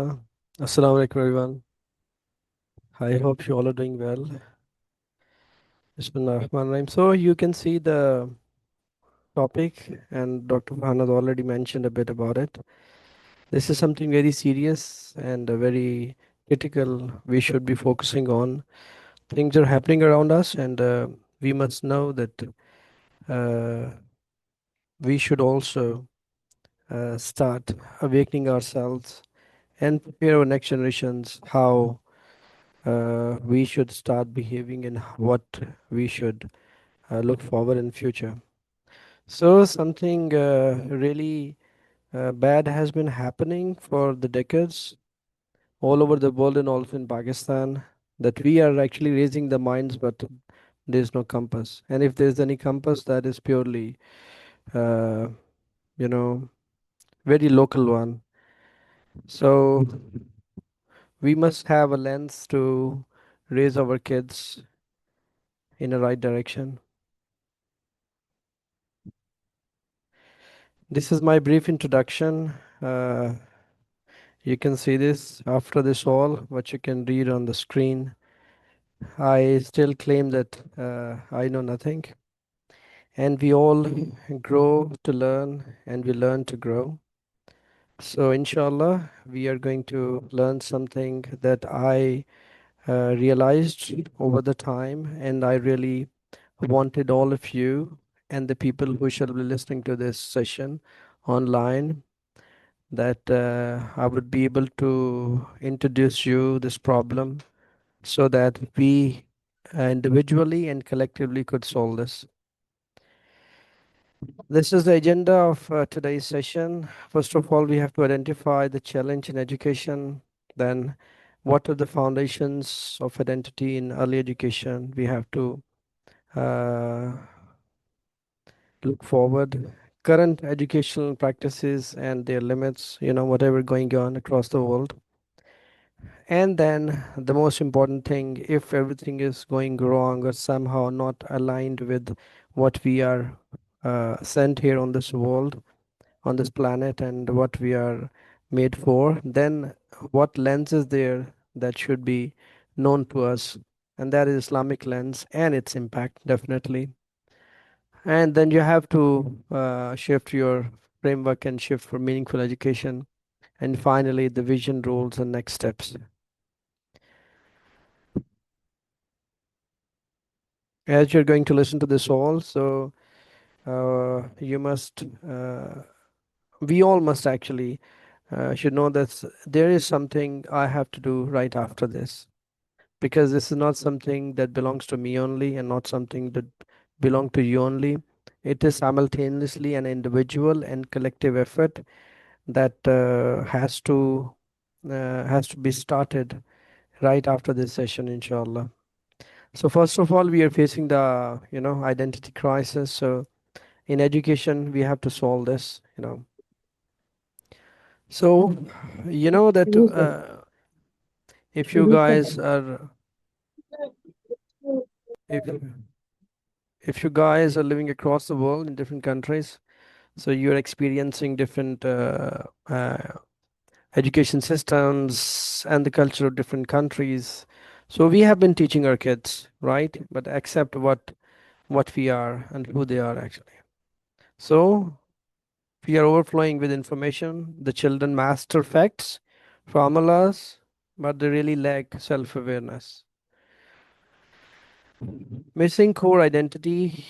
Assalamu alaikum everyone. I hope you all are doing well. Bismillahirrahmanirrahim. So you can see the topic and Dr. Farhan has already mentioned a bit about it. This is something very serious and very critical we should be focusing on. Things are happening around us and we must know that uh, we should also start awakening ourselves and prepare our next generations how we should start behaving and what we should look forward in future. So something really bad has been happening for the decades all over the world and also in Pakistan, that we are actually raising the minds, but there's no compass. And if there's any compass, that is purely, uh, you know, very local one. So we must have a lens to raise our kids in the right direction. This is my brief introduction. Uh, You can see this after this all, what you can read on the screen. I still claim that I know nothing, and we all grow to learn and we learn to grow. So, inshallah, we are going to learn something that I realized over the time, and I really wanted all of you and the people who shall be listening to this session online that I would be able to introduce you this problem so that we individually and collectively could solve this. This is the agenda of today's session. First of all, we have to identify the challenge in education. Then, what are the foundations of identity in early education? We have to uh, look forward. Current educational practices and their limits, whatever going on across the world. And then the most important thing, if everything is going wrong or somehow not aligned with what we are sent here on this world, on this planet, and what we are made for, then what lens is there that should be known to us? And that is Islamic lens and its impact, definitely. And then you have to shift your framework and shift for meaningful education. And finally, the vision, roles, and next steps. As you're going to listen to this all, so you must, we all must actually should know that there is something I have to do right after this, because this is not something that belongs to me only and not something that belong to you only. It is simultaneously an individual and collective effort that has to be started right after this session, inshallah. So first of all, we are facing the identity crisis. So in education, we have to solve this. So you know that if you guys are if if you guys are living across the world in different countries, so you're experiencing different education systems and the culture of different countries. So we have been teaching our kids, right? But accept what we are and who they are actually. So we are overflowing with information. The children master facts, formulas, but they really lack self awareness. Missing core identity,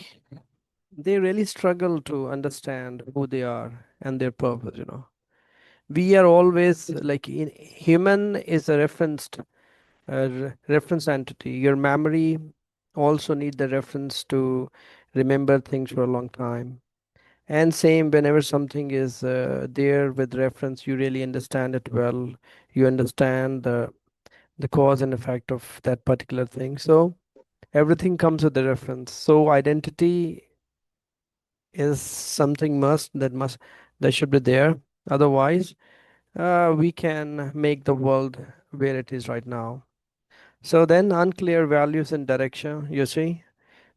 they really struggle to understand who they are and their purpose. We are always like human is a reference entity. Your memory also need the reference to remember things for a long time. And same, whenever something is there with reference, you really understand it well. You understand the cause and effect of that particular thing. So everything comes with the reference. So identity is something that should be there. Otherwise, we can make the world where it is right now. So then unclear values and direction, you see,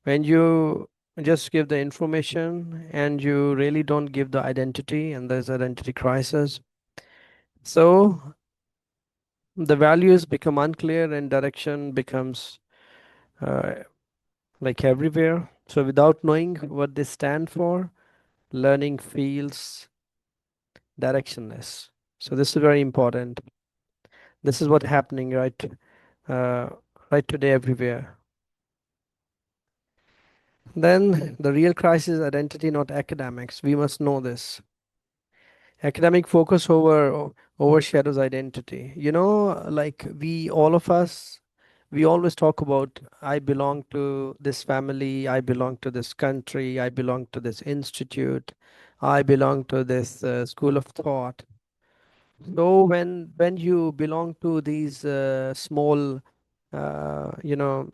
when you just give the information and you really don't give the identity, and there's identity crisis. So The values become unclear and direction becomes uh, like everywhere. So without knowing what they stand for, learning feels directionless. So this is very important. This is what's happening uh, right today everywhere. Then the real crisis is identity, not academics. We must know this. Academic focus overshadows identity. Like we all of us, we always talk about I belong to this family, I belong to this country, I belong to this institute, I belong to this school of thought. So when you belong to these small you know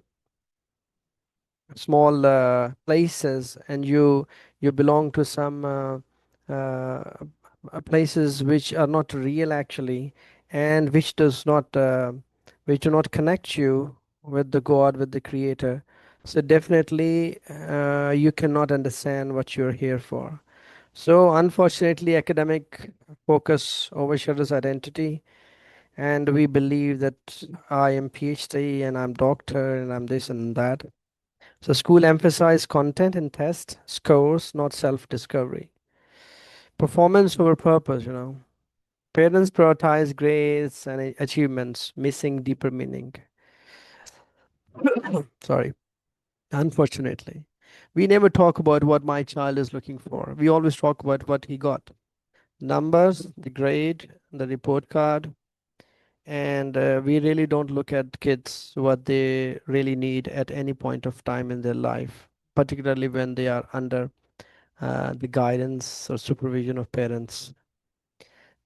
small places, and you belong to some uh, places which are not real actually, and which do not connect you with the God, with the creator. So definitely you cannot understand what you're here for. So unfortunately academic focus overshadows identity, and we believe that I am PhD and I'm doctor and I'm this and that. So school emphasize content and test scores, not self-discovery. Performance over purpose. Parents prioritize grades and achievements, missing deeper meaning. Sorry. Unfortunately, we never talk about what my child is looking for. We always talk about what he got. Numbers, the grade, the report card, and we really don't look at kids what they really need at any point of time in their life, particularly when they are under the guidance or supervision of parents.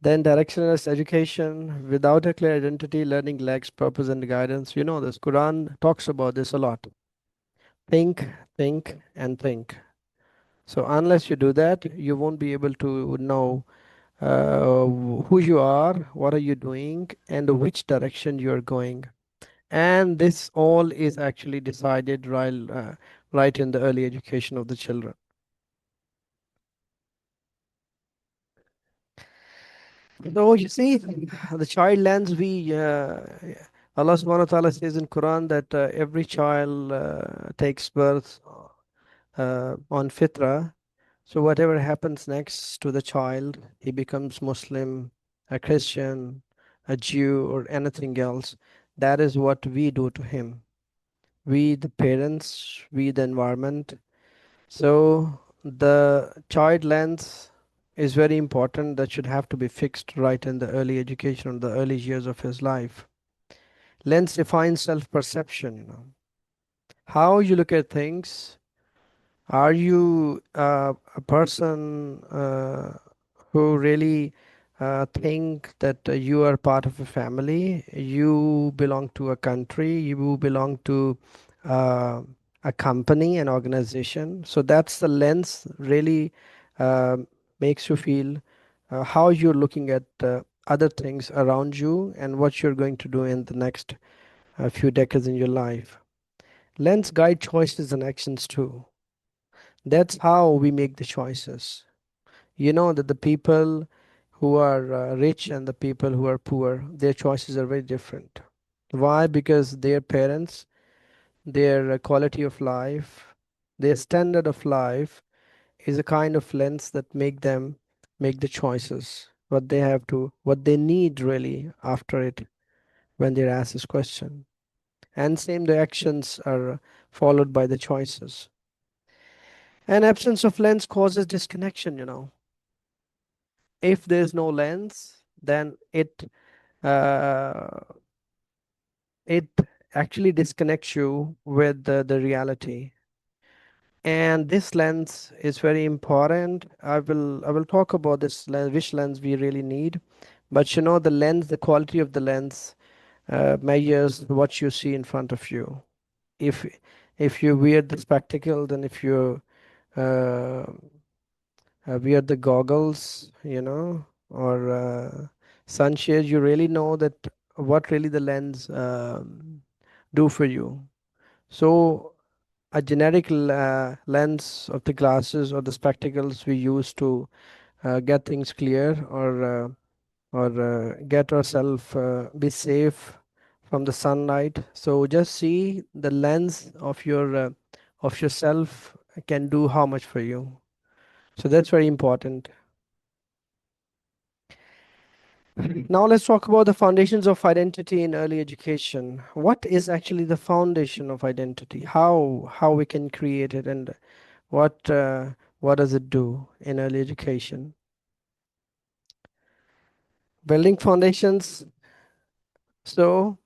Then directionless education without a clear identity, learning lacks purpose and guidance. You know this. Quran talks about this a lot. Think, think, and think. So unless you do that, you won't be able to know who you are, what are you doing, and which direction you are going. And this all is actually decided right in the early education of the children. So you see, the child lens, Allah subhanahu wa ta'ala says in Quran that every child takes birth on fitra. So whatever happens next to the child, he becomes Muslim, a Christian, a Jew, or anything else. That is what we do to him. We, the parents, we, the environment. So the child lens is very important. That should have to be fixed right in the early education or the early years of his life. Lens defines self-perception. How you look at things. Are you a person who really think that you are part of a family? You belong to a country, you belong to uh, a company, an organization. So that's the lens really makes you feel how you're looking at other things around you and what you're going to do in the next few decades in your life. Lens guide choices and actions too. That's how we make the choices. You know that the people who are rich and the people who are poor, their choices are very different. Why? Because their parents, their quality of life, their standard of life is a kind of lens that make them make the choices. What they have to, what they need really after it when they're asked this question. And same, the actions are followed by the choices. And absence of lens causes disconnection. If there's no lens, then uh, it actually disconnects you with the reality. And this lens is very important. I will talk about this lens, which lens we really need. But the lens, the quality of the lens measures what you see in front of you. If if you wear the spectacle, then if you uh, wear the goggles, or sunshades, you really know that what really the lens do for you. So a generic lens of the glasses or the spectacles we use to get things clear, or or get ourselves be safe from the sunlight. So just see the lens of yourself can do how much for you. So that's very important. Now let's talk about the foundations of identity in early education. What is actually the foundation of identity? How we can create it, and what uh, what does it do in early education? Building foundations. So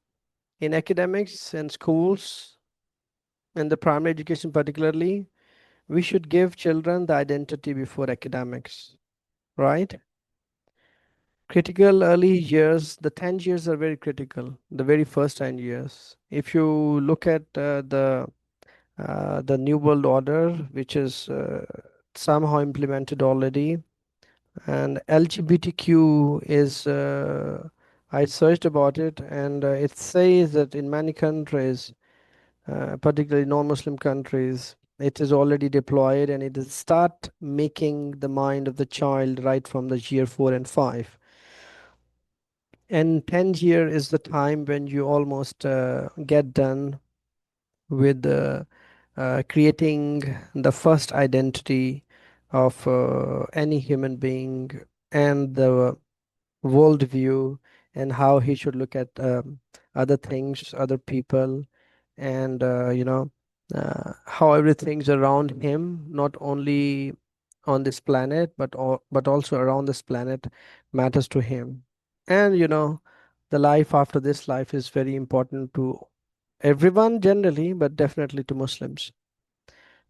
in academics and schools, in the primary education particularly, we should give children the identity before academics, right? Critical early years, the 10 years are very critical, the very first 10 years. If you look at the New World Order, which is somehow implemented already, and LGBTQ is, I searched about it, and it says that in many countries, particularly non-Muslim countries, it is already deployed, and it is start making the mind of the child right from the year 4 and 5. And 10 year is the time when you almost get done with creating the first identity of any human being, and the worldview, and how he should look at other things, other people, and how everything's around him, not only on this planet, but also around this planet matters to him. And the life after this life is very important to everyone generally, but definitely to Muslims.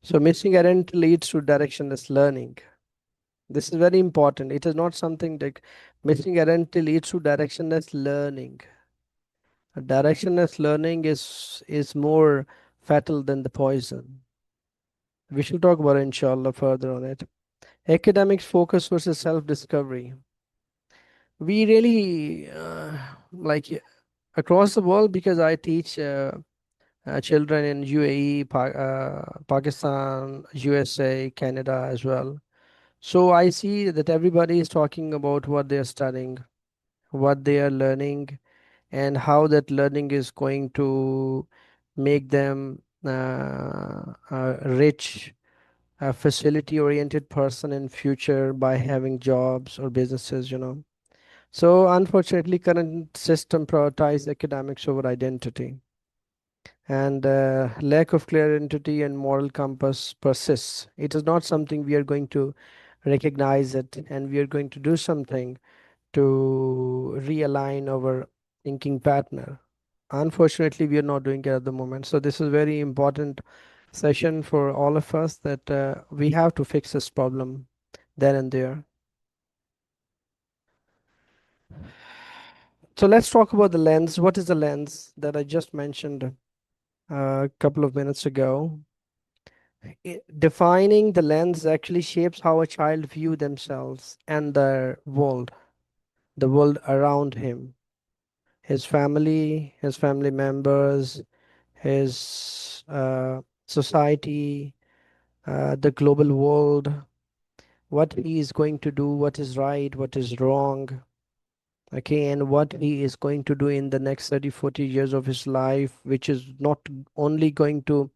So missing identity leads to directionless learning. This is very important. It is not something like missing identity leads to directionless learning. Directionless learning is more fatal than the poison. We should talk about it, inshallah, further on it. Academics focus versus self-discovery. We really like across the world, because I teach children in UAE, Pakistan, USA, Canada as well. So I see that everybody is talking about what they are studying, what they are learning, and how that learning is going to make them a rich, facility oriented person in future by having jobs or businesses. So unfortunately, current system prioritize academics over identity, and lack of clear identity and moral compass persists. It is not something we are going to recognize it, and we are going to do something to realign our thinking partner. Unfortunately, we are not doing it at the moment. So this is very important session for all of us, that we have to fix this problem then and there. So let's talk about the lens. What is the lens that I just mentioned a couple of minutes ago? Defining the lens actually shapes how a child view themselves and the world around him, his family members, his society, the global world, what he is going to do, what is right, what is wrong, okay, and what he is going to do in the next 30, 40 years of his life, which is not only going to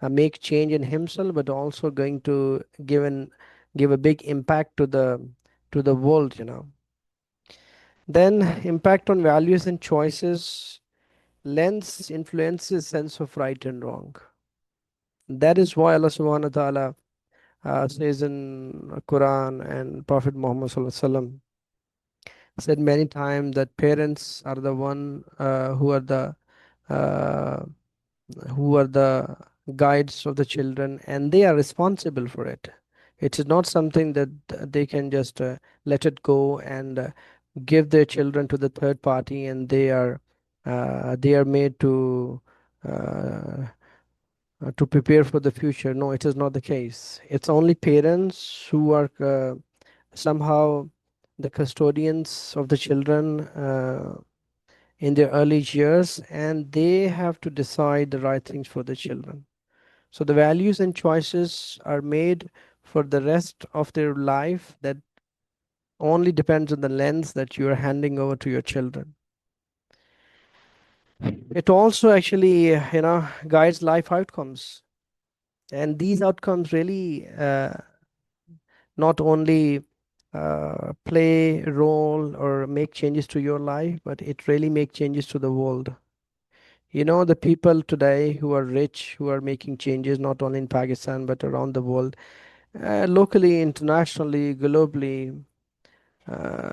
make change in himself, but also going to give a big impact to the world. Then impact on values and choices. Lens influences sense of right and wrong. That is why Allah subhanahu wa ta'ala says in Quran, and Prophet Muhammad sallallahu alaihi wasallam said many times that parents are the one uh, who are the guides of the children, and they are responsible for it. It is not something that they can just let it go and give their children to the third party, and they are made uh, to prepare for the future. No, it is not the case. It's only parents who are somehow the custodians of the children in their early years, and they have to decide the right things for the children. So the values and choices are made for the rest of their life, that only depends on the lens that you are handing over to your children. It also actually, guides life outcomes. And these outcomes really not only play a role or make changes to your life, but it really make changes to the world. The people today who are rich, who are making changes not only in Pakistan but around the world, locally, internationally, globally,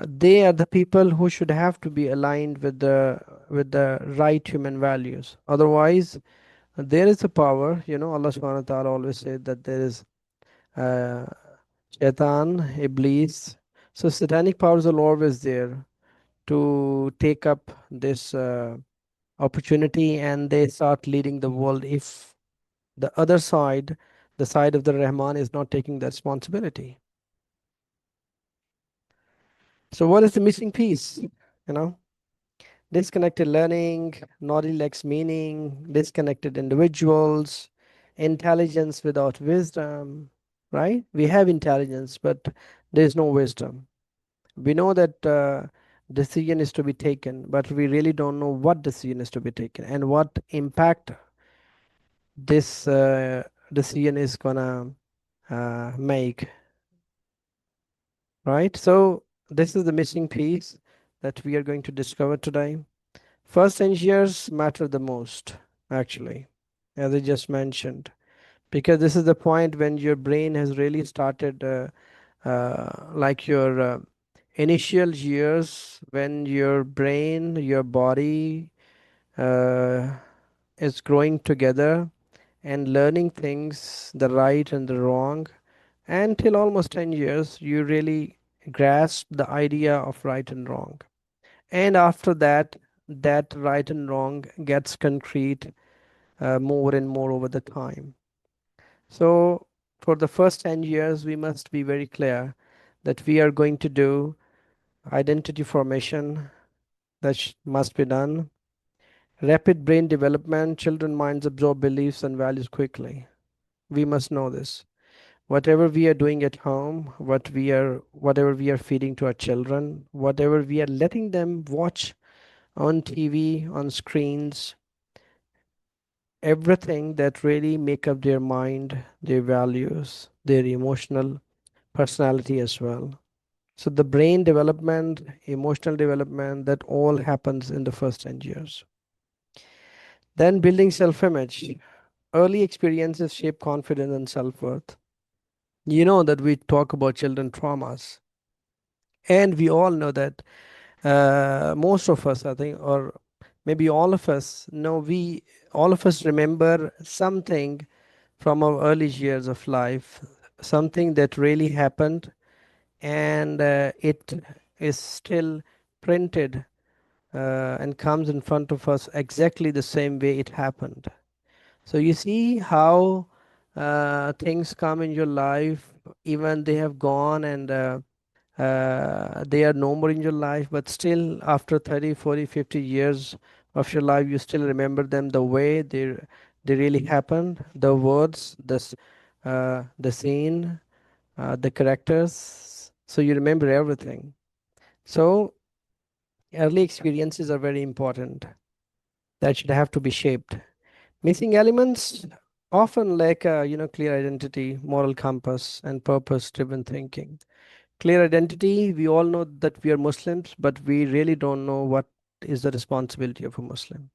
they are the people who should have to be aligned with the right human values. Otherwise, there is a power. Allah Subhanahu wa Taala always said that there is uh, Shaitan, Iblis. So satanic powers are always there to take up this opportunity, and they start leading the world if the other side, the side of the Rahman, is not taking the responsibility. So what is the missing piece? You know, disconnected learning, knowledge lacks meaning, disconnected individuals, intelligence without wisdom, right? We have intelligence, but there is no wisdom. We know that decision is to be taken, but we really don't know what decision is to be taken and what impact this decision is gonna make, right? So this is the missing piece that we are going to discover today. First 10 years matter the most, actually, as I just mentioned, because this is the point when your brain has really started, like your initial years, when your brain, your body uh, is growing together and learning things, the right and the wrong. Until almost 10 years, you really grasp the idea of right and wrong. And after that, that right and wrong gets concrete more and more over the time. So, for the first 10 years, we must be very clear that we are going to do identity formation that must be done. Rapid brain development, children minds absorb beliefs and values quickly. We must know this. Whatever we are doing at home, whatever we are feeding to our children, whatever we are letting them watch on TV, on screens, everything that really make up their mind, their values, their emotional personality as well. So the brain development, emotional development, that all happens in the first 10 years. Then building self-image. Early experiences shape confidence and self-worth. You know that we talk about children traumas, and we all know that most of us, I think, or maybe all of us know, we all of us remember something from our early years of life, something that really happened, and it is still printed and comes in front of us exactly the same way it happened. So you see how things come in your life, even they have gone and they are no more in your life, but still after 30, 40, 50 years of your life, you still remember them the way they really happened, the words, the scene, the characters. So you remember everything. So early experiences are very important. That should have to be shaped. Missing elements often lack a clear identity, moral compass, and purpose-driven thinking. Clear identity, we all know that we are Muslims, but we really don't know what is the responsibility of a Muslim.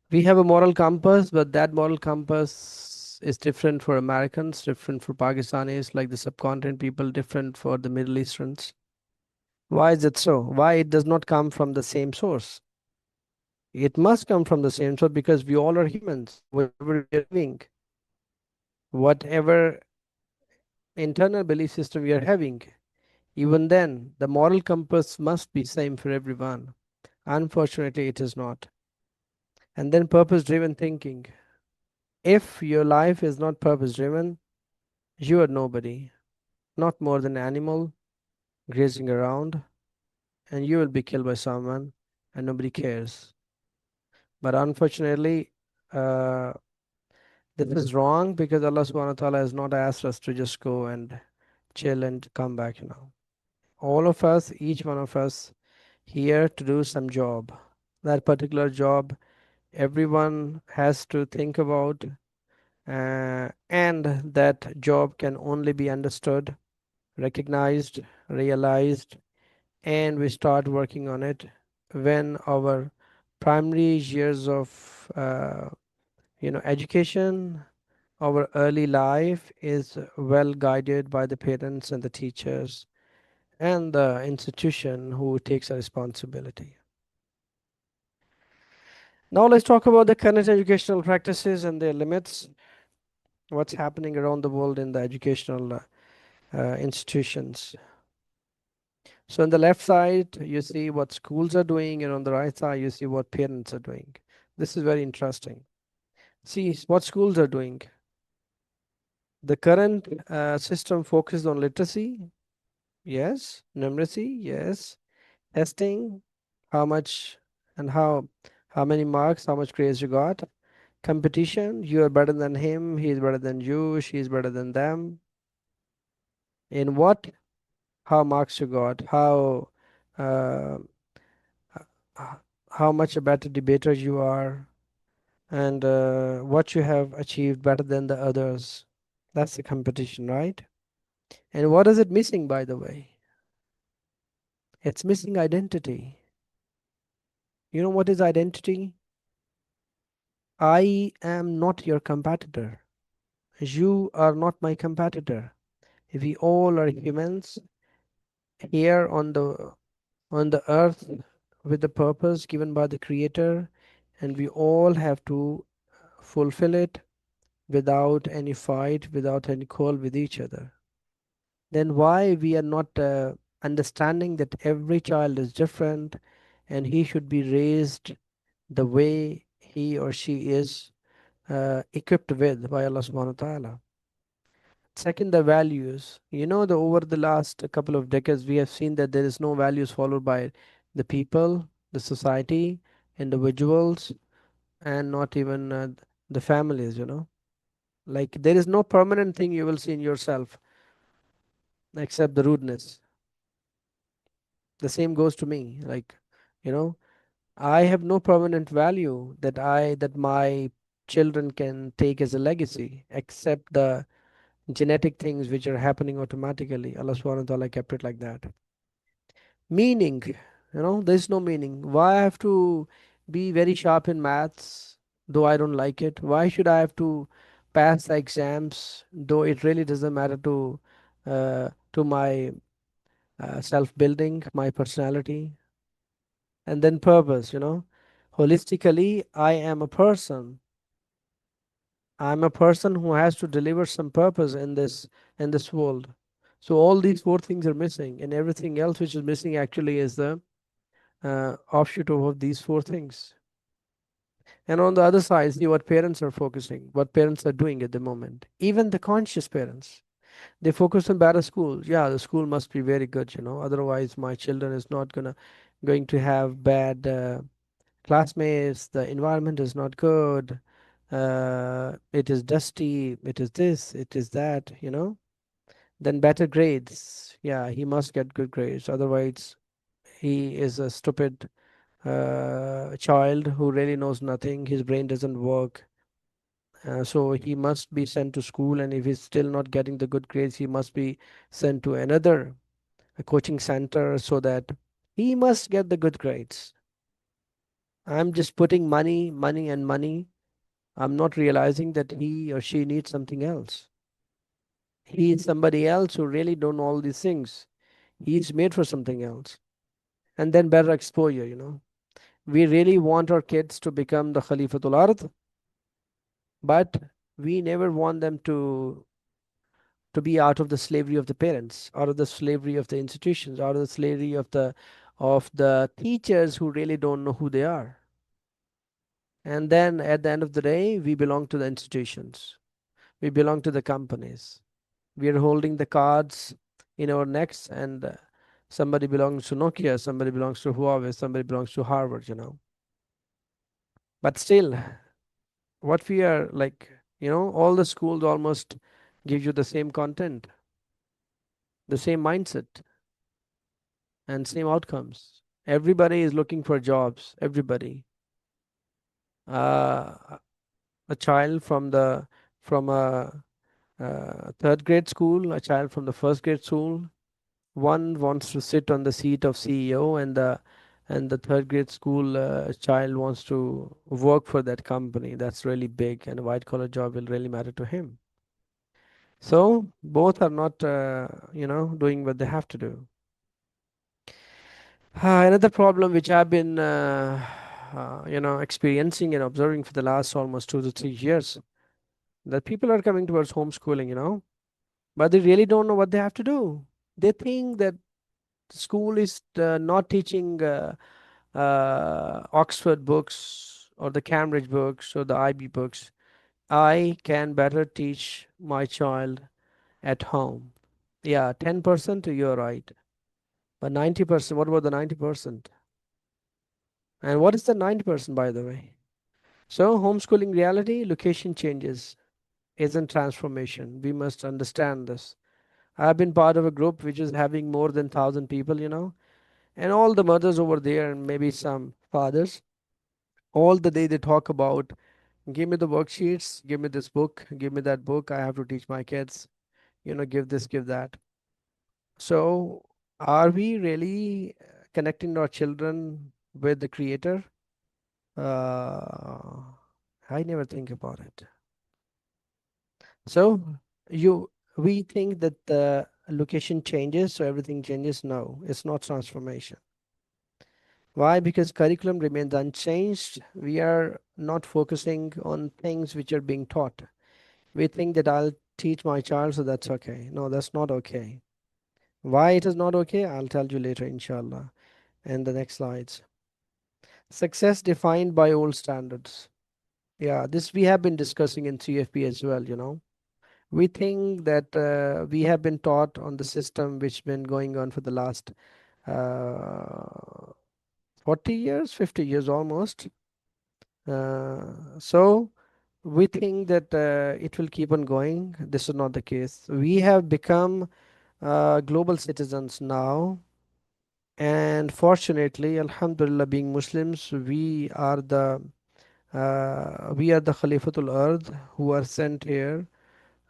We have a moral compass, but that moral compass is different for Americans, different for Pakistanis, like the subcontinent people, different for the Middle Easterns. Why is it so? Why it does not come from the same source? It must come from the same source because we all are humans. Whatever we are doing, whatever internal belief system we are having, even then, the moral compass must be same for everyone. Unfortunately, it is not. And then purpose-driven thinking. If your life is not purpose-driven, you are nobody, not more than an animal grazing around, and you will be killed by someone, and nobody cares. But unfortunately, uh, this is wrong because Allah subhanahu wa ta'ala has not asked us to just go and chill and come back. All of us, each one of us, here to do some job. That particular job, everyone has to think about, and that job can only be understood, recognized, realized, and we start working on it when our primary years of education, our early life is well guided by the parents and the teachers and the institution who takes a responsibility. Now let's talk about the current educational practices and their limits. What's happening around the world in the educational institutions. So on the left side, you see what schools are doing, and on the right side, you see what parents are doing. This is very interesting. See what schools are doing. The current system focuses on literacy, yes, numeracy, yes, testing, how much and how many marks, how much grades you got, competition, you are better than him, he is better than you, she is better than them. In what? How marks you got, uh, h- how much a better debater you are, and what you have achieved better than the others. That's the competition, right? And what is it missing, by the way? It's missing identity. You know what is identity? I am not your competitor. You are not my competitor. We all are humans here on the earth with the purpose given by the creator, and we all have to fulfill it without any fight, without any quarrel with each other. Then why we are not understanding that every child is different and he should be raised the way he or she is equipped with by Allah subhanahu wa ta'ala. Second, the values. The over the last couple of decades, we have seen that there is no values followed by the people, the society, individuals, and not even the families. Like there is no permanent thing you will see in yourself except the rudeness. The same goes to me. Like, you know, I have no permanent value that my children can take as a legacy except the genetic things which are happening automatically. Allah subhanahu wa ta'ala kept it like that. Meaning, there's no meaning. Why I have to be very sharp in maths, though I don't like it? Why should I have to pass the exams, though it really doesn't matter to my self-building, my personality? And then purpose. Holistically, I'm a person who has to deliver some purpose in this world. So all these four things are missing, and everything else which is missing actually is the offshoot of these four things. And on the other side, see what parents are doing at the moment. Even the conscious parents, they focus on better schools. Yeah, the school must be very good. Otherwise, my children is not going to have bad classmates. The environment is not good. It is dusty. It is this. It is that. Then better grades. Yeah, he must get good grades. Otherwise, he is a stupid child who really knows nothing. His brain doesn't work. So he must be sent to school, and if he's still not getting the good grades, he must be sent to another a coaching center so that he must get the good grades. I'm just putting money, money, and money. I'm not realizing that he or she needs something else. He is somebody else who really don't know all these things. He's made for something else. And then better exposure. We really want our kids to become the Khalifatul Ard, but we never want them to be out of the slavery of the parents, out of the slavery of the institutions, out of the slavery of the teachers who really don't know who they are. And then at the end of the day, we belong to the institutions. We belong to the companies. We are holding the cards in our necks, and somebody belongs to Nokia, somebody belongs to Huawei, somebody belongs to Harvard. But still, what we are like, all the schools almost give you the same content, the same mindset. and same outcomes. Everybody is looking for jobs. Everybody. Uh, a child from a third grade school, a child from the first grade school. One wants to sit on the seat of CEO, and the third grade school child wants to work for that company. That's really big, and a white collar job will really matter to him. So both are not, doing what they have to do. Another problem which I've been, experiencing and observing for the last almost 2 to 3 years, that people are coming towards homeschooling, but they really don't know what they have to do. They think that school is not teaching Oxford books or the Cambridge books or the IB books. I can better teach my child at home. Yeah, 10%, you're right. But 90%, what about the 90%? And what is the 90%, by the way? So, homeschooling reality, location changes isn't transformation. We must understand this. I've been part of a group which is having more than 1,000 people, and all the mothers over there, and maybe some fathers, all the day they talk about, give me the worksheets, give me this book, give me that book. I have to teach my kids, give this, give that. So, are we really connecting our children with the Creator? Uh, I never think about it. So, you we think that the location changes, so everything changes. No, it's not transformation. Why? Because curriculum remains unchanged. We are not focusing on things which are being taught. We think that I'll teach my child, so that's okay. No, that's not okay. Why it is not okay? I'll tell you later, inshallah, in the next slides. Success defined by old standards. Yeah, this we have been discussing in CFP as well. We think that we have been taught on the system which been going on for the last uh, 40 years, 50 years almost. So we think that it will keep on going. This is not the case. We have become global citizens now, and fortunately, Alhamdulillah, being Muslims, we are the Khalifatul Ard who are sent here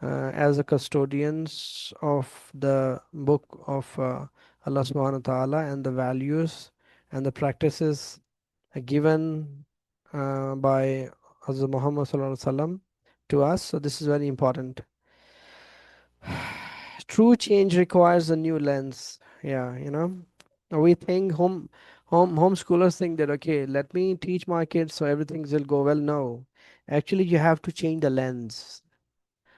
as the custodians of the book of Allah subhanahu wa ta'ala and the values and the practices given by Hazrat Muhammad sallallahu alaihi wasallam to us. So this is very important. True change requires a new lens. Yeah, we think homeschoolers think that, okay, let me teach my kids so everything will go well. No, actually you have to change the lens.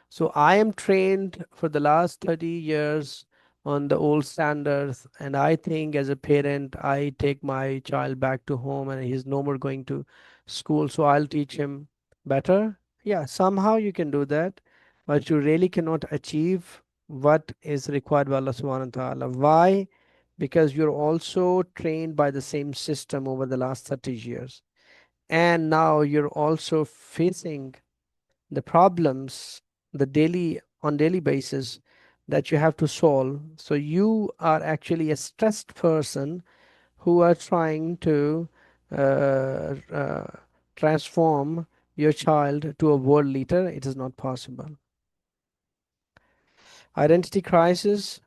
So I am trained for the last 30 years on the old standards, and I think as a parent, I take my child back to home and he's no more going to school, so I'll teach him better. Yeah, somehow you can do that, but you really cannot achieve what is required by Allah subhanahu wa ta'ala. Why? Because you're also trained by the same system over the last 30 years. And now you're also facing the problems the daily basis that you have to solve. So you are actually a stressed person who are trying to transform your child to a world leader. It is not possible. Identity crisis,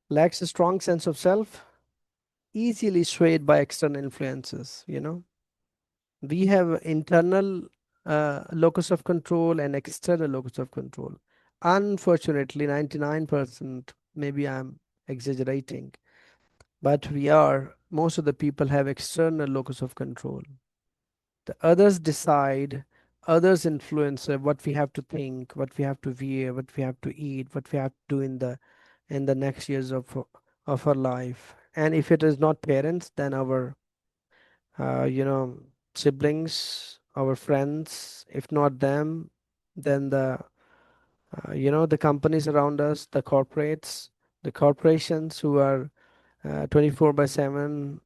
lacks a strong sense of self, easily swayed by external influences. We have internal locus of control and external locus of control. Unfortunately, 99%, maybe I'm exaggerating, but most of the people have external locus of control. The others decide, others influence what we have to think, what we have to wear, what we have to eat, what we have to do in the next years of our life. And if it is not parents, then our uh, you know, siblings, our friends. If not them, then the companies around us, the corporates, the corporations who are 24 by 7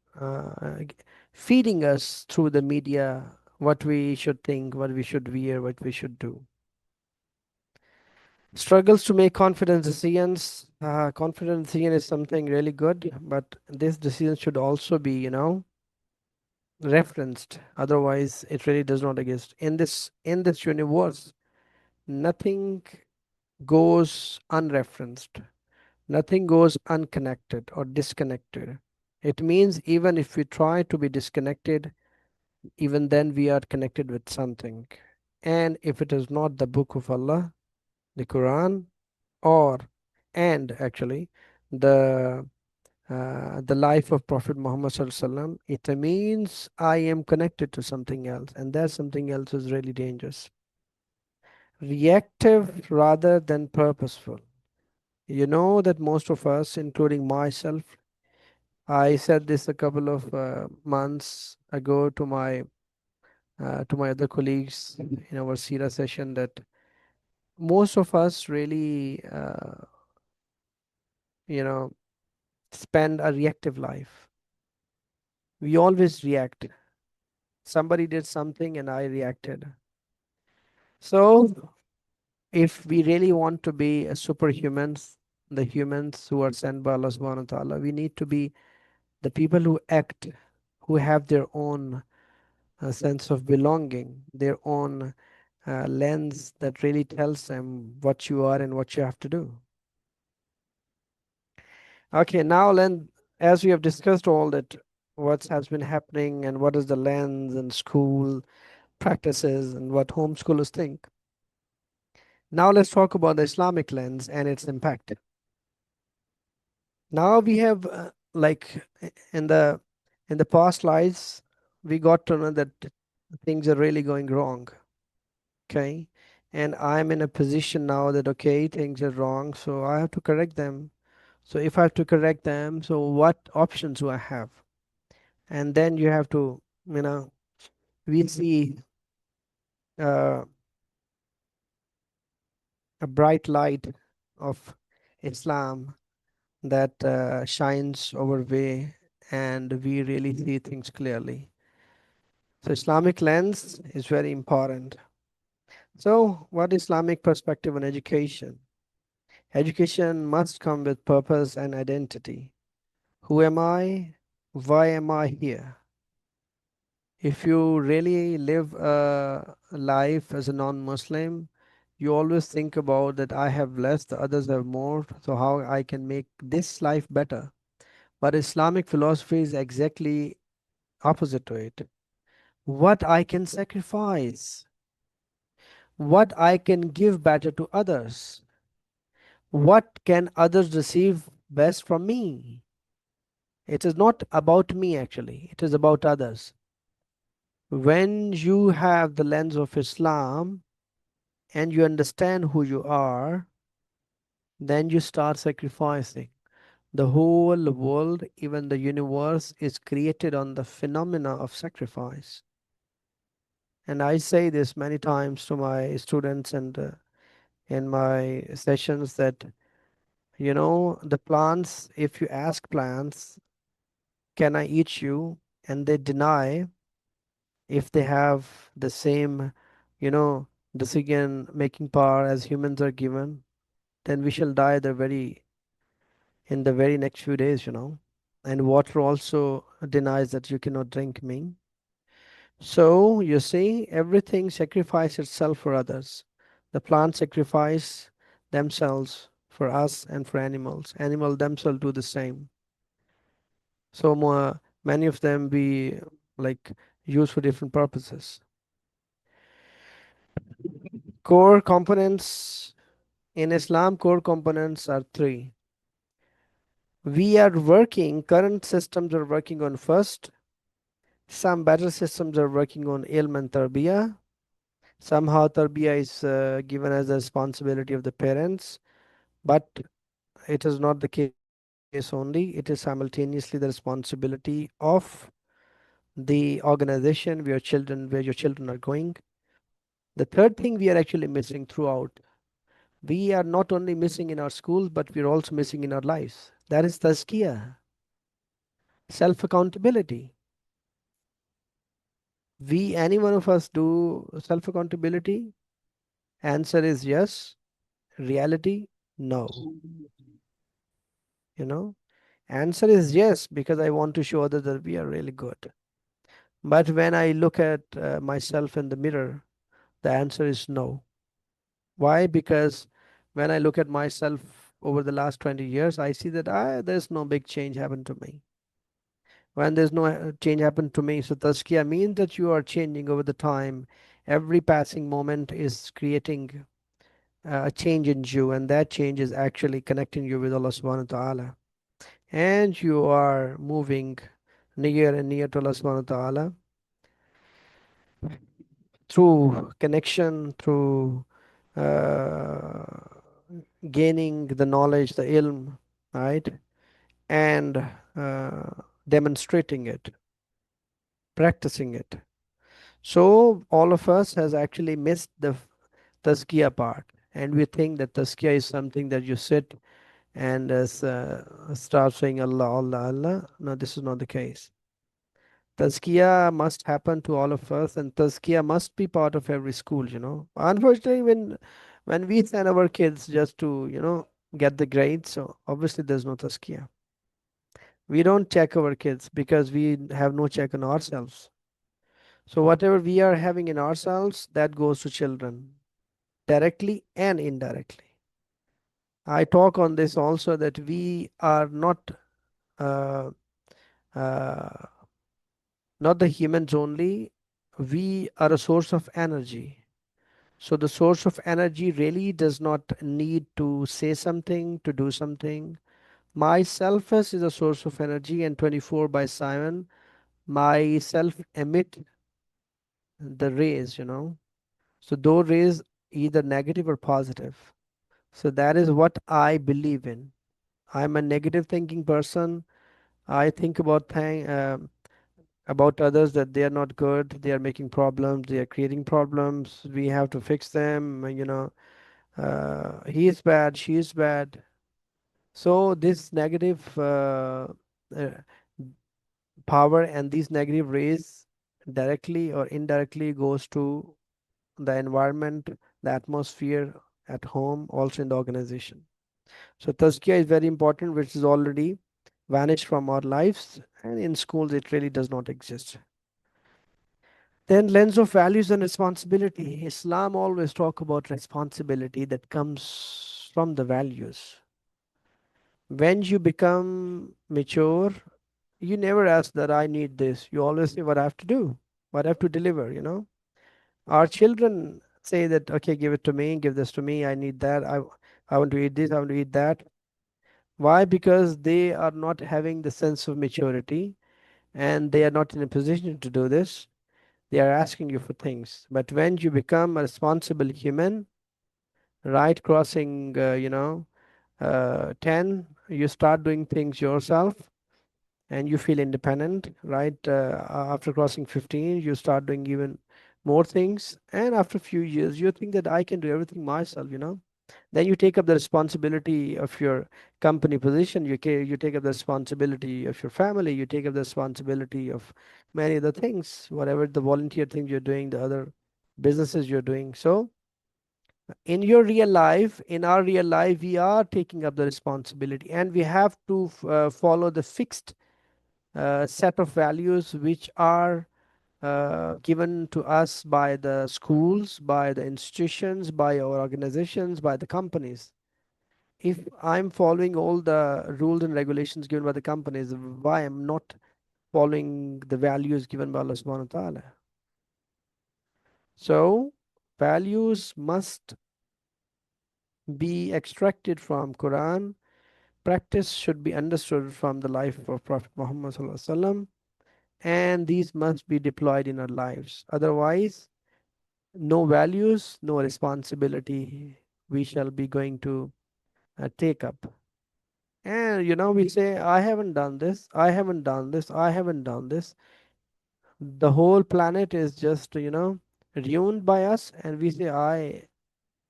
feeding us through the media what we should think, what we should wear, what we should do. Struggles to make confidence decisions. Confident decision is something really good, but this decision should also be, referenced. Otherwise, it really does not exist. In this universe, nothing goes unreferenced. Nothing goes unconnected or disconnected. It means even if we try to be disconnected, even then we are connected with something. And if it is not the book of Allah, the Quran, or and actually the the life of Prophet Muhammad Sallallahu Alaihi Wasallam, it means I am connected to something else, and that something else is really dangerous. Reactive rather than purposeful. You know that most of us, including myself, I said this a couple of months ago to my other colleagues in our Sira session that most of us really, you know, spend a reactive life. We always react. Somebody did something and I reacted. So, if we really want to be a superhumans, the humans who are sent by Allah subhanahu wa ta'ala, we need to be the people who act, who have their own sense of belonging, their own lens that really tells them what you are and what you have to do. Okay, now then, as we have discussed all that, what has been happening and what is the lens and school practices and what homeschoolers think. Now let's talk about the Islamic lens and its impact. Now we have like in the past slides, we got to know that things are really going wrong. Okay, and I'm in a position now that okay, things are wrong, so I have to correct them. So if I have to correct them, so what options do I have? And then you have to, we see uh, a bright light of Islam that shines our way, and we really see things clearly. So Islamic lens is very important. So what Islamic perspective on education? Education must come with purpose and identity. Who am I? Why am I here? If you really live a life as a non-Muslim, you always think about that I have less, the others have more, so how I can make this life better. But Islamic philosophy is exactly opposite to it. What I can sacrifice, what I can give better to others, what can others receive best from me. It is not about me actually, it is about others. When you have the lens of Islam and you understand who you are, then you start sacrificing. The whole world, even the universe, is created on the phenomena of sacrifice. And I say this many times to my students and in my sessions that, the plants, if you ask plants, can I eat you? And they deny if they have the same, you know, decision making power as humans are given, then we shall die in the very next few days. And water also denies that you cannot drink me. So you see, everything sacrifices itself for others. The plants sacrifice themselves for us and for animals. Animals themselves do the same. So many of them be like used for different purposes. Core components in Islam, core components are three. We are working, current systems are working on first. Some better systems are working on ilm and tarbiyah. Somehow tarbiyah is given as a responsibility of the parents, but it is not the case only. It is simultaneously the responsibility of the organization where your children are going. The third thing we are actually missing throughout, we are not only missing in our schools, but we are also missing in our lives. That is tazkiyah, self accountability. Any one of us do self accountability? Answer is yes. Reality, no. You know, answer is yes, because I want to show others that we are really good. But when I look at myself in the mirror, the answer is no. Why? Because when I look at myself over the last 20 years, I see that there's no big change happened to me. When there's no change happened to me, so tazkiyah means that you are changing over the time. Every passing moment is creating a change in you, and that change is actually connecting you with Allah subhanahu wa ta'ala. And you are moving near and near to Allah subhanahu wa ta'ala through connection, through uh, gaining the knowledge, the ilm, right? And uh, demonstrating it, practicing it. So all of us has actually missed the tazkiyah part, and we think that tazkiyah is something that you sit and start saying Allah, Allah, Allah. No, this is not the case. Tazkiyah must happen to all of us, and tazkiyah must be part of every school. Unfortunately, when we send our kids just to get the grades, so obviously there's no tazkiyah. We don't check our kids because we have no check on ourselves. So whatever we are having in ourselves, that goes to children directly and indirectly. I talk on this also that we are uh, uh, not the humans only. We are a source of energy. So the source of energy really does not need to say something, to do something. My selfness is a source of energy, and 24 by 7, my self emit the rays. So those rays either negative or positive. So that is what I believe in. I'm a negative thinking person. I think about others that they are not good, they are making problems, they are creating problems. We have to fix them. He is bad, she is bad. So this negative uh, power and these negative rays directly or indirectly goes to the environment, the atmosphere at home, also in the organization. So tazkiyah is very important, which is already vanished from our lives, and in schools it really does not exist. Then lens of values and responsibility. Islam always talk about responsibility that comes from the values. When you become mature, you never ask that I need this. You always say what I have to do, what I have to deliver. Our children say that, okay, give it to me, give this to me, I need that, I want to eat this, I want to eat that. Why? Because they are not having the sense of maturity, and they are not in a position to do this. They are asking you for things. But when you become a responsible human, right, crossing 10, you start doing things yourself and you feel independent, right? After crossing 15, you start doing even more things, and after a few years you think that I can do everything myself. Then you take up the responsibility of your company position, you take up the responsibility of your family, you take up the responsibility of many other things, whatever the volunteer things you're doing, the other businesses you're doing. So in your real life, in our real life, we are taking up the responsibility, and we have to follow the fixed set of values which are given to us by the schools, by the institutions, by our organizations, by the companies. If I'm following all the rules and regulations given by the companies, why I'm not following the values given by Allah subhanahu wa ta'ala? So values must be extracted from Quran. Practice should be understood from the life of Prophet Muhammad sallallahu alaihi wasallam, and these must be deployed in our lives. Otherwise, no values, no responsibility we shall be going to take up. And we say, I haven't done this, I haven't done this, I haven't done this. The whole planet is just, ruined by us, and we say, I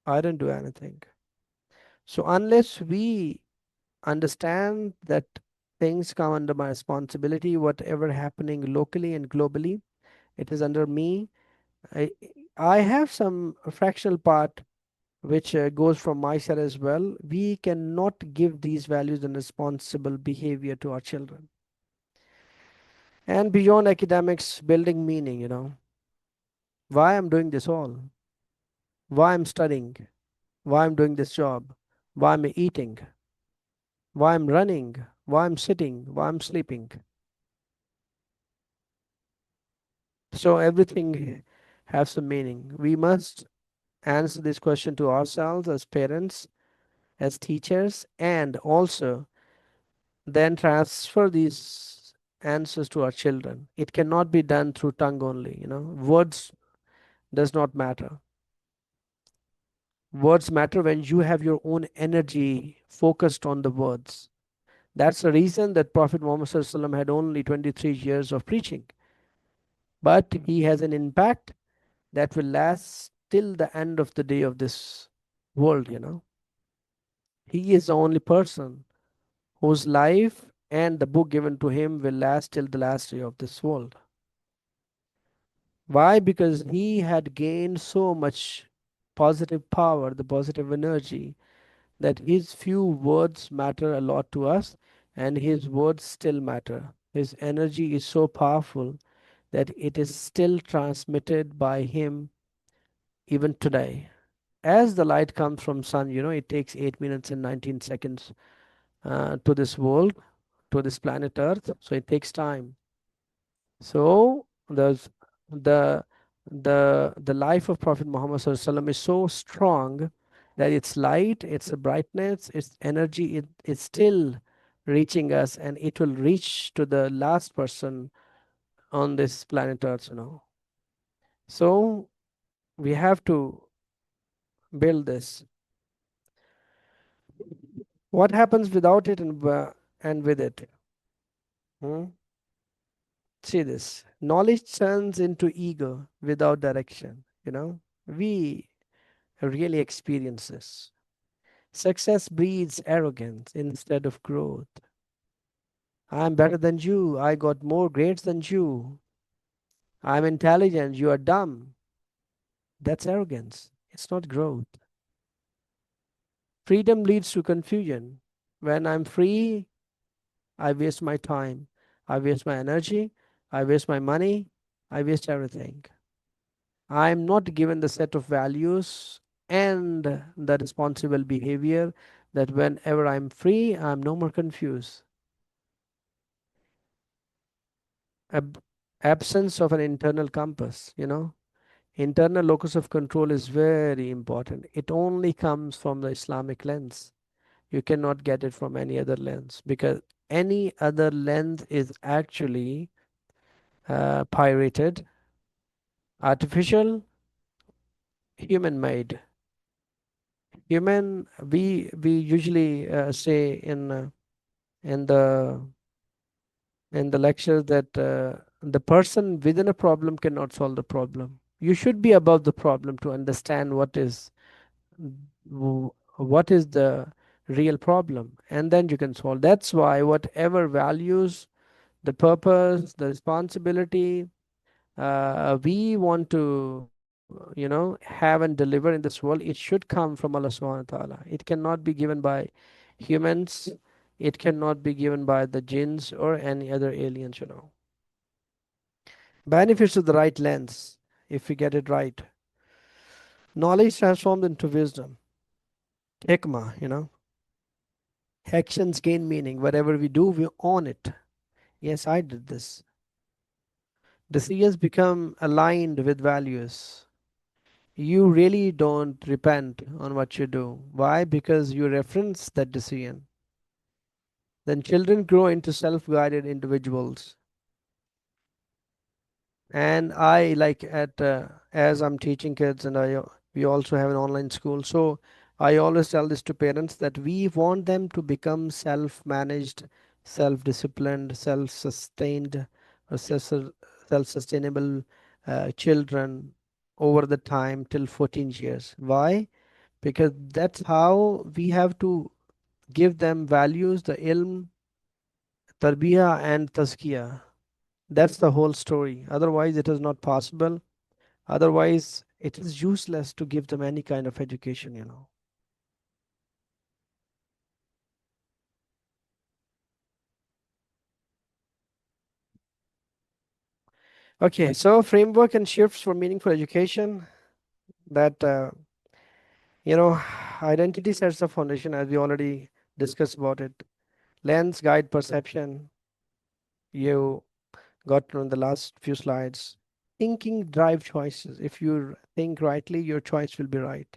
didn't do anything. So unless we understand that things come under my responsibility, whatever happening locally and globally, it is under me. I, I have some fractional part which goes from my side as well. We cannot give these values and responsible behavior to our children. And beyond academics, building meaning, why I'm doing this all, why I'm studying, why I'm doing this job, why I'm eating, why I'm running, why I'm sitting, why I'm sleeping. So everything has some meaning. We must answer this question to ourselves as parents, as teachers, and also then transfer these answers to our children. It cannot be done through tongue only, Words does not matter. Words matter when you have your own energy focused on the words. That's the reason that Prophet Muhammad SAW had only 23 years of preaching. But he has an impact that will last till the end of the day of this world. He is the only person whose life and the book given to him will last till the last day of this world. Why? Because he had gained so much positive power, the positive energy, that his few words matter a lot to us, and his words still matter. His energy is so powerful that it is still transmitted by him even today. As the light comes from sun, it takes 8 minutes and 19 seconds to this world, to this planet Earth. So it takes time. So the the life of Prophet Muhammad SAW is so strong that its light, its brightness, its energy, it's still reaching us, and it will reach to the last person on this planet Earth. So we have to build this. What happens without it and with it? Hmm? See this. Knowledge turns into ego without direction. We really experience this. Success breeds arrogance instead of growth. I'm better than you. I got more grades than you. I'm intelligent. You are dumb. That's arrogance. It's not growth. Freedom leads to confusion. When I'm free, I waste my time. I waste my energy. I waste my money. I waste everything. I'm not given the set of values and the responsible behavior that whenever I'm free, I'm no more confused. Ab- Absence of an internal compass, internal locus of control is very important. It only comes from the Islamic lens. You cannot get it from any other lens, because any other lens is actually pirated, artificial, human made. We usually say in the in the lecture that the person within a problem cannot solve the problem. You should be above the problem to understand what is the real problem, and then you can solve. That's why whatever values, the purpose, the responsibility we want to have and deliver in this world, it should come from Allah subhanahu wa ta'ala. It cannot be given by humans, it cannot be given by the jinns or any other aliens. Benefits of the right lens. If we get it right, knowledge transformed into wisdom, hikmah. Actions gain meaning. Whatever we do, we own it. Yes, I did this. Decisions become aligned with values. You really don't repent on what you do. Why? Because you reference that decision. Then children grow into self-guided individuals. And I like at as I'm teaching kids, and we also have an online school. So I always tell this to parents that we want them to become self-managed, self-disciplined, self-sustained, or self-sustainable children over the time till 14 years. Why? Because that's how we have to give them values, the ilm, tarbiyah, and tazkiyah. That's the whole story. Otherwise, it is not possible. Otherwise, it is useless to give them any kind of education. Okay, so framework and shifts for meaningful education that identity sets the foundation as we already discussed about it. Lens guide perception, you got to know in the last few slides. Thinking drive choices. If you think rightly, your choice will be right.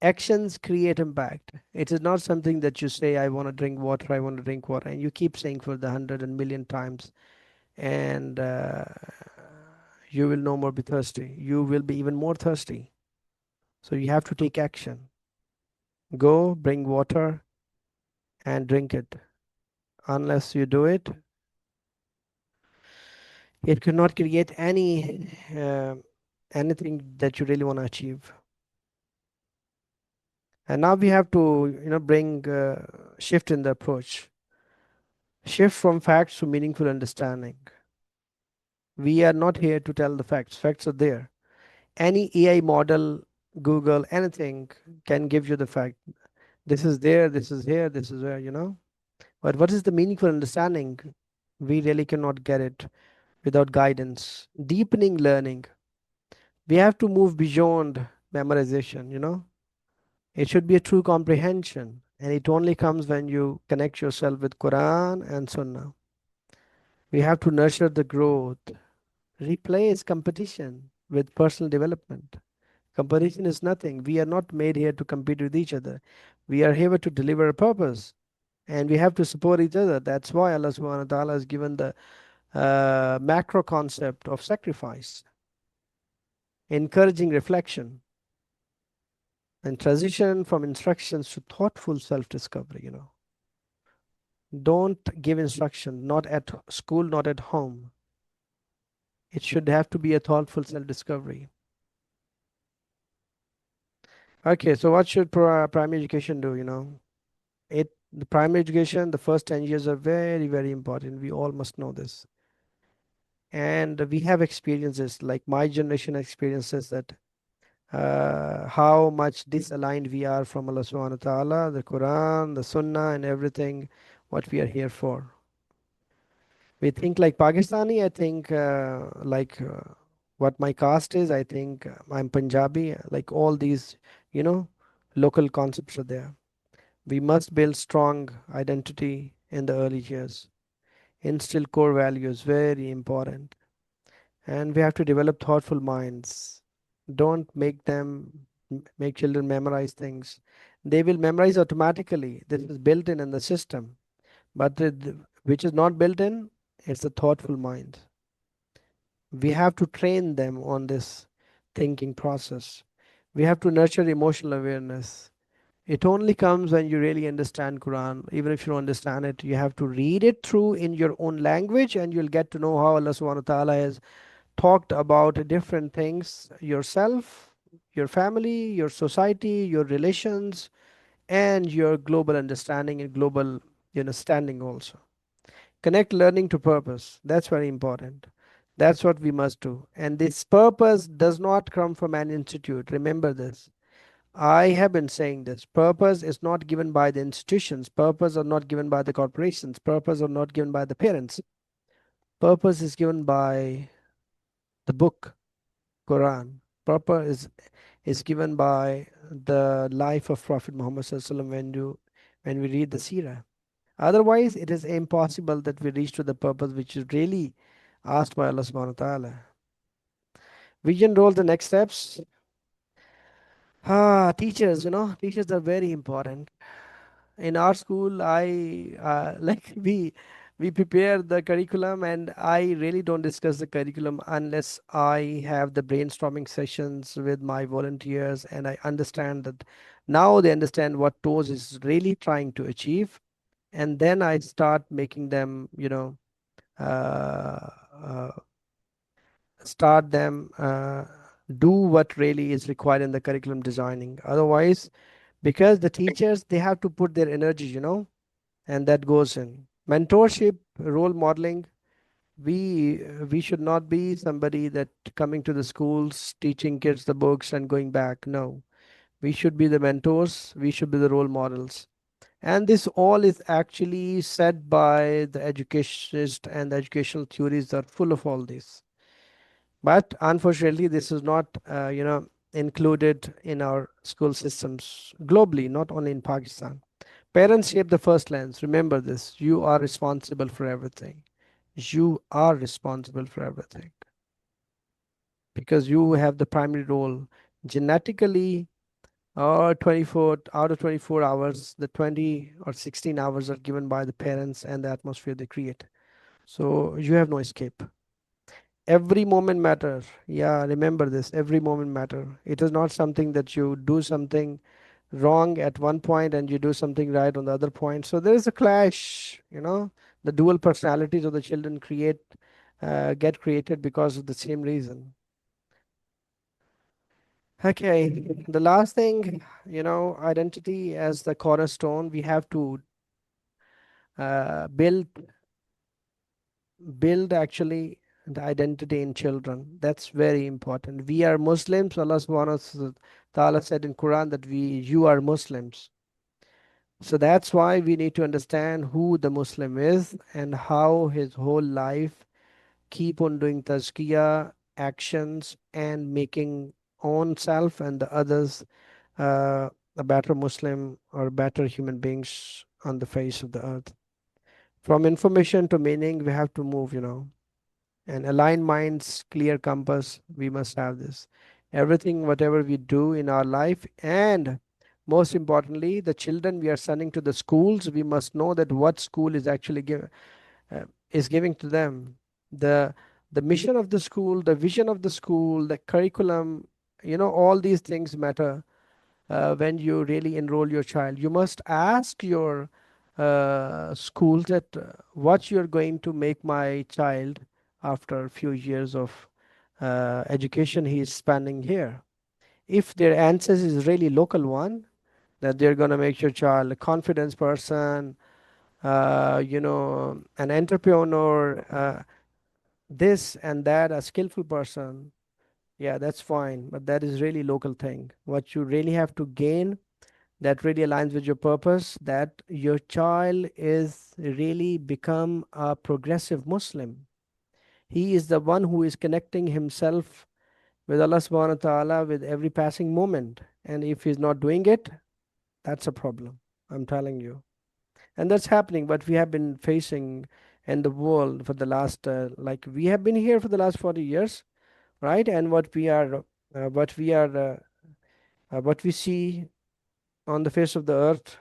Actions create impact. It is not something that you say, I want to drink water, I want to drink water, and you keep saying for the hundred and million times, and you will no more be thirsty. You will be even more thirsty. So you have to take action. Go, bring water, and drink it. Unless you do it, it could not create anything that you really want to achieve. And now we have to, bring shift in the approach. Shift from facts to meaningful understanding. We are not here to tell the facts. Facts are there. Any AI model, Google, anything can give you the fact. This is there, this is here, this is where. But what is the meaningful understanding? We really cannot get it without guidance. Deepening learning. We have to move beyond memorization. It should be a true comprehension. And it only comes when you connect yourself with Quran and Sunnah. We have to nurture the growth. Replace competition with personal development. Competition is nothing. We are not made here to compete with each other. We are here to deliver a purpose. And we have to support each other. That's why Allah subhanahu wa ta'ala has given the macro concept of sacrifice, encouraging reflection, and transition from instructions to thoughtful self-discovery. Don't give instruction, not at school, not at home. It should have to be a thoughtful self-discovery. Okay, so what should primary education do? The primary education, the first 10 years are very, very important. We all must know this. And we have experiences, like my generation experiences, that how much disaligned we are from Allah subhanahu wa ta'ala, the Quran, the Sunnah, and everything what we are here for. We think like Pakistani, I think what my caste is, I think I'm Punjabi, like all these, you know, local concepts are there. We must build strong identity in the early years. Instill core values, very important. And we have to develop thoughtful minds. Don't make children memorize things. They will memorize automatically. This is built in the system. But which is not built in, it's a thoughtful mind. We have to train them on this thinking process. We have to nurture emotional awareness. It only comes when you really understand Quran. Even if you don't understand it, you have to read it through in your own language, and you'll get to know how Allah subhanahu wa ta'ala has talked about different things, yourself, your family, your society, your relations, and your global understanding and global standing also. Connect learning to purpose. That's very important. That's what we must do. And this purpose does not come from an institute. Remember this. I have been saying this. Purpose is not given by the institutions. Purpose are not given by the corporations. Purpose are not given by the parents. Purpose is given by the book, Quran. Purpose is given by the life of Prophet Muhammad Sallallahu Alaihi Wasallam when we read the Seerah. Otherwise, it is impossible that we reach to the purpose which is really asked by Allah subhanahu wa ta'ala. Vision role, the next steps. Teachers are very important. In our school, I like we prepare the curriculum, and I really don't discuss the curriculum unless I have the brainstorming sessions with my volunteers, and I understand that now they understand what TOES is really trying to achieve, and then I start making them, uh, uh, start them do what really is required in the curriculum designing. Otherwise, because the teachers, they have to put their energy, and that goes in mentorship, role modeling. We should not be somebody that coming to the schools, teaching kids the books and going back. No, we should be the mentors. We should be the role models. And this all is actually said by the educationists, and the educational theories are full of all this. But unfortunately, this is not, included in our school systems globally, not only in Pakistan. Parents shape the first lens. Remember this. You are responsible for everything. You are responsible for everything because you have the primary role. Genetically, or 24 out of 24 hours, the 20 or 16 hours are given by the parents and the atmosphere they create. So you have no escape. Every moment matter. Yeah, remember this. Every moment matter. It is not something that you do something wrong at one point and you do something right on the other point. So there is a clash. The dual personalities of the children get created because of the same reason. Okay, the last thing, identity as the cornerstone. We have to build actually the identity in children. That's very important. We are Muslims. Allah subhanahu wa ta'ala said in Quran that you are Muslims. So that's why we need to understand who the Muslim is and how his whole life keep on doing tazkiyah actions and making own self and the others a better Muslim or better human beings on the face of the earth. From information to meaning, we have to move, and aligned minds, clear compass. We must have this. Everything, whatever we do in our life, and most importantly, the children we are sending to the schools, we must know that what school is actually is giving to them. The the mission of the school, the vision of the school, the curriculum, all these things matter when you really enroll your child. You must ask your school that what you're going to make my child after a few years of education he is spending here. If their answers is really local one, that they're going to make your child a confidence person, an entrepreneur, this and that, a skillful person, yeah, that's fine. But that is really local thing. What you really have to gain that really aligns with your purpose, that your child is really become a progressive Muslim. He is the one who is connecting himself with Allah subhanahu wa ta'ala with every passing moment. And if he's not doing it, that's a problem. I'm telling you. And that's happening, what we have been facing in the world for the last, like we have been here for the last 40 years, right? And what we see on the face of the earth,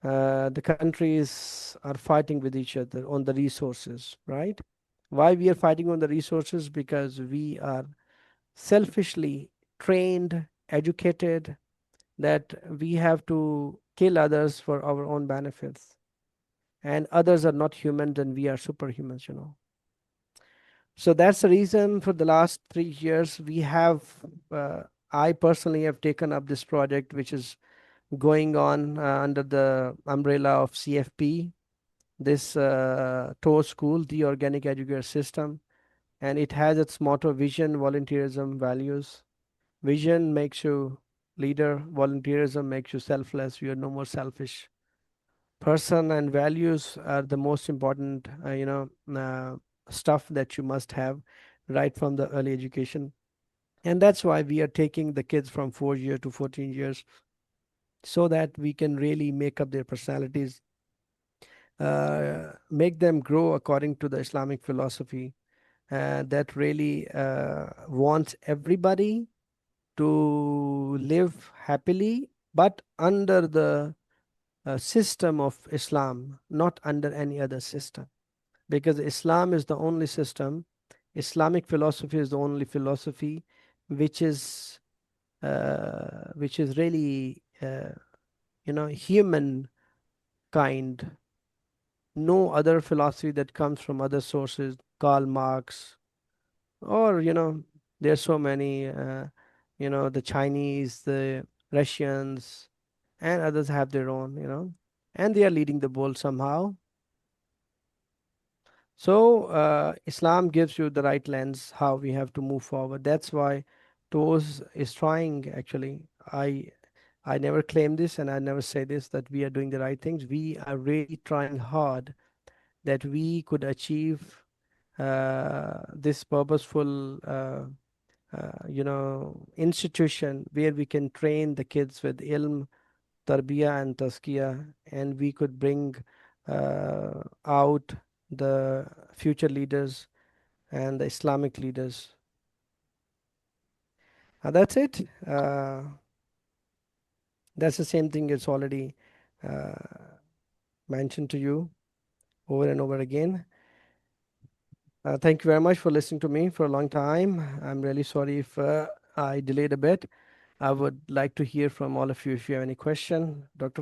the countries are fighting with each other on the resources, right? Why we are fighting on the resources? Because we are selfishly trained, educated, that we have to kill others for our own benefits. And others are not humans and we are superhumans. So that's the reason for the last 3 years I personally have taken up this project, which is going on under the umbrella of CFP, this TOE school, the Organic Educator System, and it has its motto: vision, volunteerism, values. Vision makes you leader, volunteerism makes you selfless. You are no more selfish person, and values are the most important, stuff that you must have right from the early education. And that's why we are taking the kids from 4 years to 14 years so that we can really make up their personalities, make them grow according to the Islamic philosophy that really wants everybody to live happily, but under the system of Islam, not under any other system. Because Islam is the only system, Islamic philosophy is the only philosophy which is really human kind. No other philosophy that comes from other sources, Karl Marx, or there's so many, the Chinese, the Russians, and others have their own, and they are leading the world somehow. So Islam gives you the right lens how we have to move forward. That's why TOS is trying actually. I never claim this and I never say this that we are doing the right things. We are really trying hard that we could achieve this purposeful institution where we can train the kids with ilm, tarbiyah and tazkiyah, and we could bring out the future leaders and the Islamic leaders. That's it. That's the same thing it's already uh, mentioned to you over and over again. Thank you very much for listening to me for a long time. I'm really sorry if I delayed a bit. I would like to hear from all of you if you have any question. Dr.